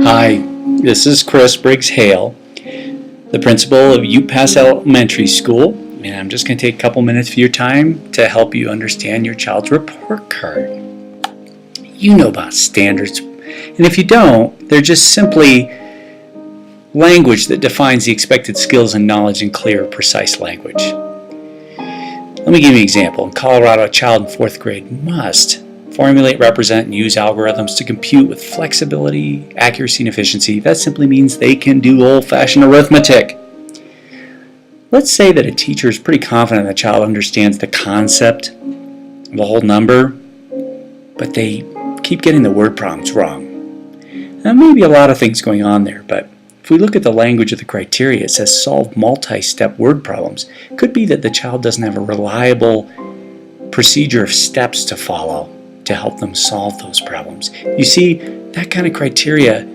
Hi, this is Chris Briggs Hale, the principal of Ute Pass Elementary School, and I'm just going to take a couple minutes of your time to help you understand your child's report card. You know about standards, and if you don't, they're just simply language that defines the expected skills and knowledge in clear, precise language. Let me give you an example. In Colorado, a child in 4th grade must formulate, represent, and use algorithms to compute with flexibility, accuracy, and efficiency. That simply means they can do old-fashioned arithmetic. Let's say that a teacher is pretty confident the child understands the concept of the whole number, but they keep getting the word problems wrong. Now, maybe a lot of things going on there, but if we look at the language of the criteria, it says solve multi-step word problems. It could be that the child doesn't have a reliable procedure of steps to follow to help them solve those problems. You see, that kind of criteria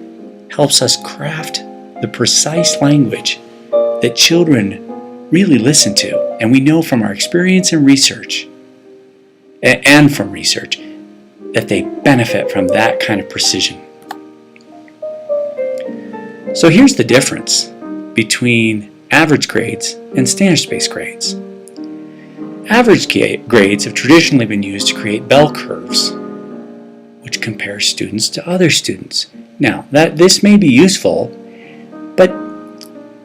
helps us craft the precise language that children really listen to. And we know from our experience and research, and from research, that they benefit from that kind of precision. So here's the difference between average grades and standards-based grades. Average grades have traditionally been used to create bell curves, which compare students to other students. Now, this may be useful, but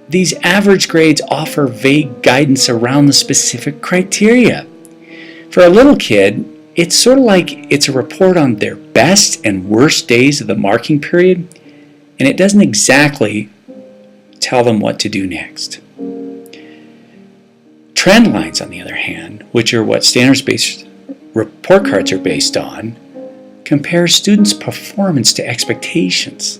these average grades offer vague guidance around the specific criteria. For a little kid, it's sort of like it's a report on their best and worst days of the marking period, and it doesn't exactly tell them what to do next. Trend lines, on the other hand, which are what standards-based report cards are based on, compare students' performance to expectations.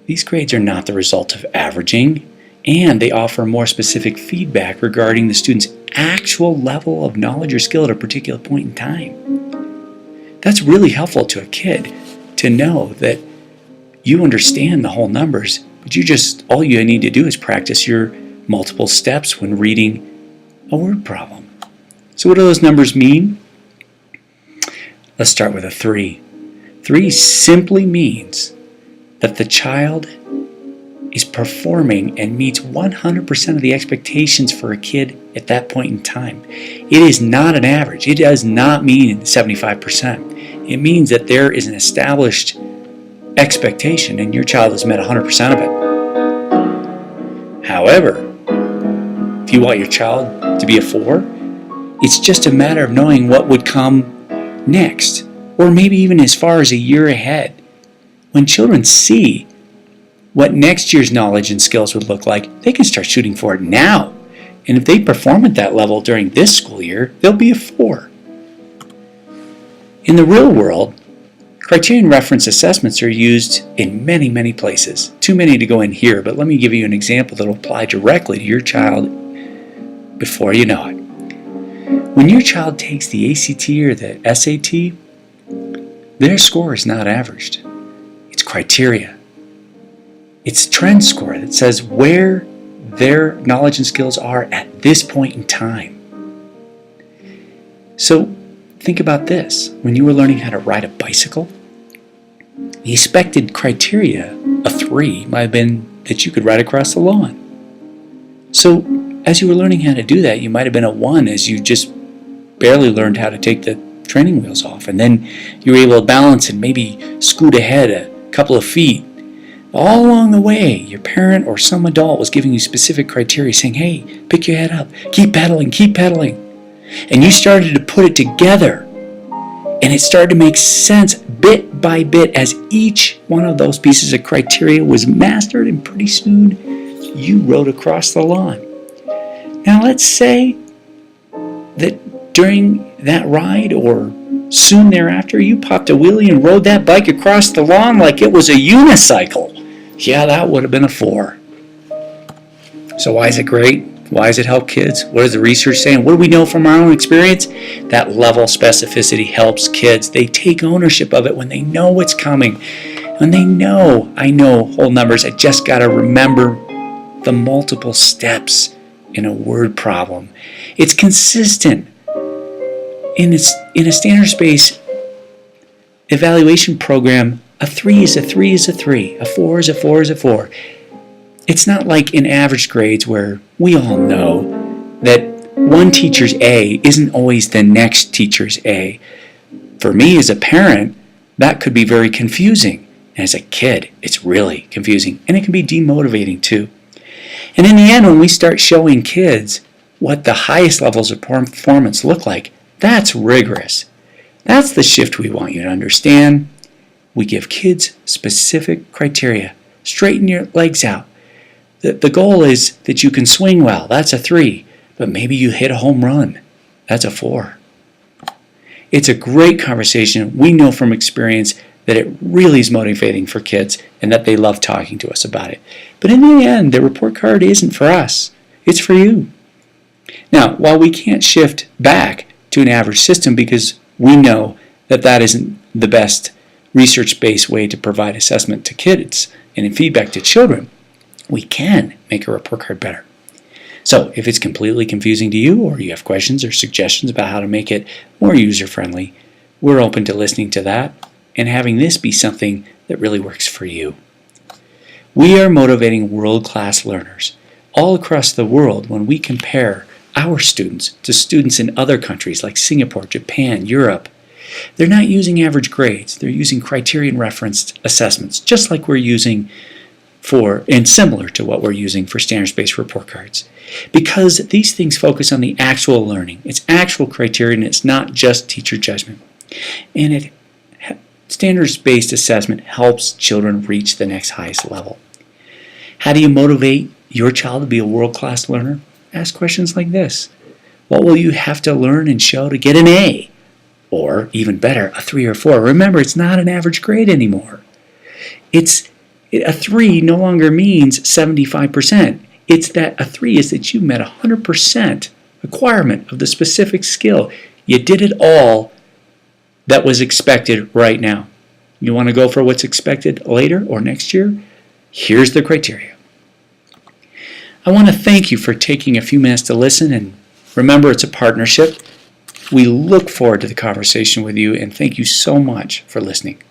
These grades are not the result of averaging, and they offer more specific feedback regarding the student's actual level of knowledge or skill at a particular point in time. That's really helpful to a kid to know that you understand the whole numbers, but all you need to do is practice your multiple steps when reading a word problem. So what do those numbers mean? Let's start with a 3. 3 simply means that the child is performing and meets 100% of the expectations for a kid at that point in time. It is not an average. It does not mean 75%. It means that there is an established expectation and your child has met 100% of it. However, if you want your child to be a 4, it's just a matter of knowing what would come next, or maybe even as far as a year ahead. When children see what next year's knowledge and skills would look like, they can start shooting for it now. And if they perform at that level during this school year, they'll be a 4. In the real world, criterion reference assessments are used in many, many places. Too many to go in here, but let me give you an example that will apply directly to your child before you know it. When your child takes the ACT or the SAT, their score is not averaged. It's criteria. It's a trend score that says where their knowledge and skills are at this point in time. So think about this. When you were learning how to ride a bicycle, the expected criteria, a 3, might have been that you could ride across the lawn. So as you were learning how to do that, you might have been a 1 as you just barely learned how to take the training wheels off. And then you were able to balance and maybe scoot ahead a couple of feet. All along the way, your parent or some adult was giving you specific criteria saying, hey, pick your head up, keep pedaling, keep pedaling. And you started to put it together. And it started to make sense bit by bit as each one of those pieces of criteria was mastered, and pretty soon you rode across the lawn. Now let's say that during that ride or soon thereafter you popped a wheelie and rode that bike across the lawn like it was a unicycle. Yeah, that would have been a 4. So why is it great? Why does it help kids? What is the research saying? What do we know from our own experience? That level of specificity helps kids. They take ownership of it when they know what's coming. When they know, I know whole numbers, I just got to remember the multiple steps in a word problem. It's consistent. In a standards-based evaluation program, a 3 is a 3 is a 3, a 4 is a 4 is a 4. It's not like in average grades where we all know that one teacher's A isn't always the next teacher's A. For me as a parent, that could be very confusing. And as a kid, it's really confusing. And it can be demotivating too. And in the end, when we start showing kids what the highest levels of performance look like, that's rigorous. That's the shift we want you to understand. We give kids specific criteria. Straighten your legs out. The goal is that you can swing well. That's a 3. But maybe you hit a home run. That's a 4. It's a great conversation. We know from experience that it really is motivating for kids and that they love talking to us about it. But in the end, the report card isn't for us. It's for you. Now, while we can't shift back to an average system because we know that that isn't the best research-based way to provide assessment to kids and feedback to children, we can make a report card better. So if it's completely confusing to you, or you have questions or suggestions about how to make it more user-friendly, we're open to listening to that and having this be something that really works for you. We are motivating world-class learners all across the world when we compare our students to students in other countries like Singapore, Japan, Europe. They're not using average grades. They're using criterion-referenced assessments, just like we're using and similar to what we're using for standards-based report cards. Because these things focus on the actual learning. It's actual criterion. It's not just teacher judgment. And standards-based assessment helps children reach the next highest level. How do you motivate your child to be a world-class learner? Ask questions like this. What will you have to learn and show to get an A? Or, even better, a 3 or 4. Remember, it's not an average grade anymore. A 3 no longer means 75%. It's that a 3 is that you met 100% requirement of the specific skill. You did it all that was expected right now. You want to go for what's expected later or next year? Here's the criteria. I want to thank you for taking a few minutes to listen, and remember, it's a partnership. We look forward to the conversation with you, and thank you so much for listening.